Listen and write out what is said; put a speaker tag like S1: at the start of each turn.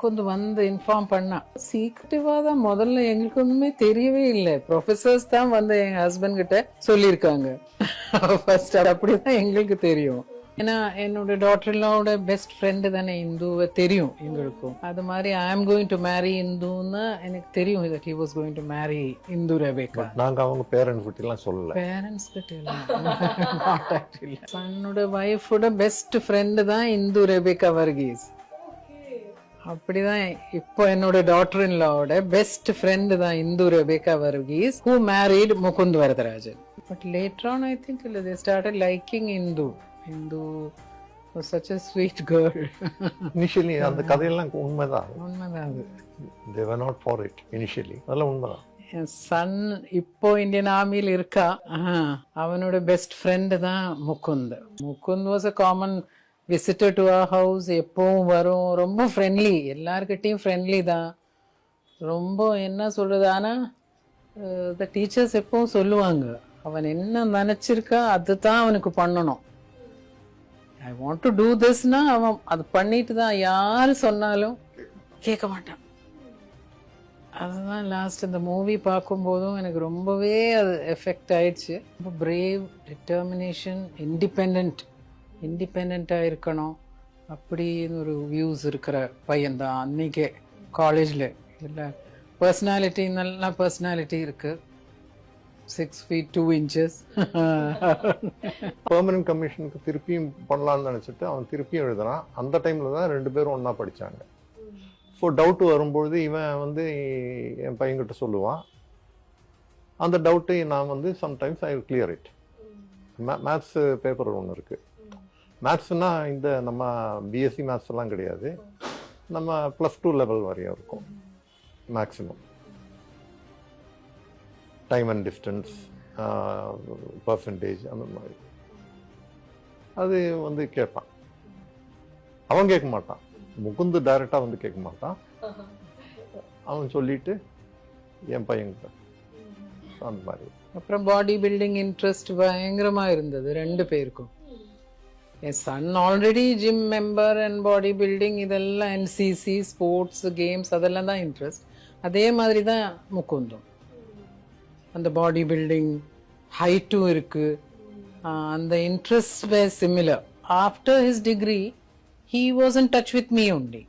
S1: கொஞ்சம் வந்து இன்ஃபார்ம் பண்ணா. சீக்ரெட்டிவா தான் முதல்ல எங்களுக்கு ஒண்ணுமே தெரியவே இல்லை. ப்ரொஃபசர்ஸ் தான் வந்து எங்க ஹஸ்பண்ட் கிட்ட சொல்லியிருக்காங்க. ஃபர்ஸ்ட் அப்படிதான் எங்களுக்கு தெரியும். ஏன்னா என்னோட டாட்டர்லாவோட பெஸ்ட் ஃப்ரெண்டு தானே இந்துவை தெரியும் எங்களுக்கும். அது மாதிரி ஐ ஆம் கோயிங் டு மேரி இந்துன்னு எனக்கு தெரியும். That he was going to marry Hindu Rebecca.
S2: நாங்க அவங்க பேரண்ட்ஸ் கிட்ட எல்லாம் சொல்லல.
S1: பேரண்ட்ஸ் கிட்ட எல்லாம் தன்னோட வைஃபோட பெஸ்ட் ஃப்ரெண்டு தான் இந்து ரெபேக்கா வர்கீஸ். அப்படிதான் இப்போ என்னோட டாட்டர் இன் லாவோட பெஸ்ட் ஃப்ரெண்டு தான் Indu Rebecca Varghese, who married Mukund Varadarajan. But later on I think they started liking Indu. Indu was such a sweet girl.
S2: Initially அந்த கதையெல்லாம் உண்மைதான்.
S1: உண்மைதான் அது.
S2: They were not for it initially. அதெல்லாம் உண்மைதான்.
S1: என் சன் இப்போ இந்தியன் ஆர்மியில் இருக்கா. அவனோட பெஸ்ட் ஃப்ரெண்டு தான் Mukund. Mukund was a common visitor to our house. எப்பவும் வரும். ரொம்ப ஃப்ரெண்ட்லி, எல்லார்கிட்டையும் ஃப்ரெண்ட்லி தான். ரொம்ப என்ன சொல்றது, ஆனா த டீச்சர்ஸ் எப்பவும் சொல்லுவாங்க அவன் என்ன நினைச்சிருக்கா அதுதான் அவனுக்கு பண்ணணும். I want to two Thisna அவன் அது பண்ணிட்டு தான். யாரு சொன்னாலும் கேட்க மாட்டான். அதுதான் லாஸ்ட் இந்த மூவி பார்க்கும்போதும் எனக்கு ரொம்பவே அது எஃபெக்ட் ஆயிடுச்சு. ரொம்ப பிரேவ், டிட்டர்மினேஷன், இண்டிபெண்ட்டாக இருக்கணும் அப்படின்னு ஒரு வியூஸ் இருக்கிற பையன்தான் அன்னைக்கே. காலேஜில் இல்லை பர்சனாலிட்டி, நல்லா பர்சனாலிட்டி இருக்கு. 6 feet 2 inches.
S2: பெர்மனன்ட் கமிஷனுக்கு திருப்பியும் பண்ணலாம்னு நினைச்சிட்டு அவன் திருப்பியும் எழுதுறான். அந்த டைம்ல தான் 2 பேரும் ஒன்னா படிச்சாங்க. ஸோ டவுட் வரும்பொழுது இவன் வந்து என் பையன்கிட்ட சொல்லுவான். அந்த டவுட்டு நான் வந்து sometimes I will clear it. Maths paper ஒன்று இருக்கு. மேத்ஸ்னா இந்த நம்ம பிஎஸ்சி மேத்ஸ் எல்லாம் கிடையாது, நம்ம +2 லெவல் வரையும் இருக்கும் maximum. Time and distance, percentage, அந்த மாதிரி அது வந்து கேட்பான். அவன் கேட்க மாட்டான், முகுந்து டைரக்டா வந்து கேட்க மாட்டான். அவன் சொல்லிட்டு என் பையன்கிட்ட அந்த மாதிரி.
S1: அப்புறம் பாடி பில்டிங் இன்ட்ரெஸ்ட் பயங்கரமா இருந்தது 2 பேருக்கும். என் son already gym member and body building இதெல்லாம் என்சிசி ஸ்போர்ட்ஸ் கேம்ஸ் அதெல்லாம் தான் இன்ட்ரெஸ்ட். அதே மாதிரி தான் முகுந்தும். அந்த பாடி பில்டிங் ஹைட்டும் இருக்கு. அந்த interest were similar. After his degree he was in touch with me only.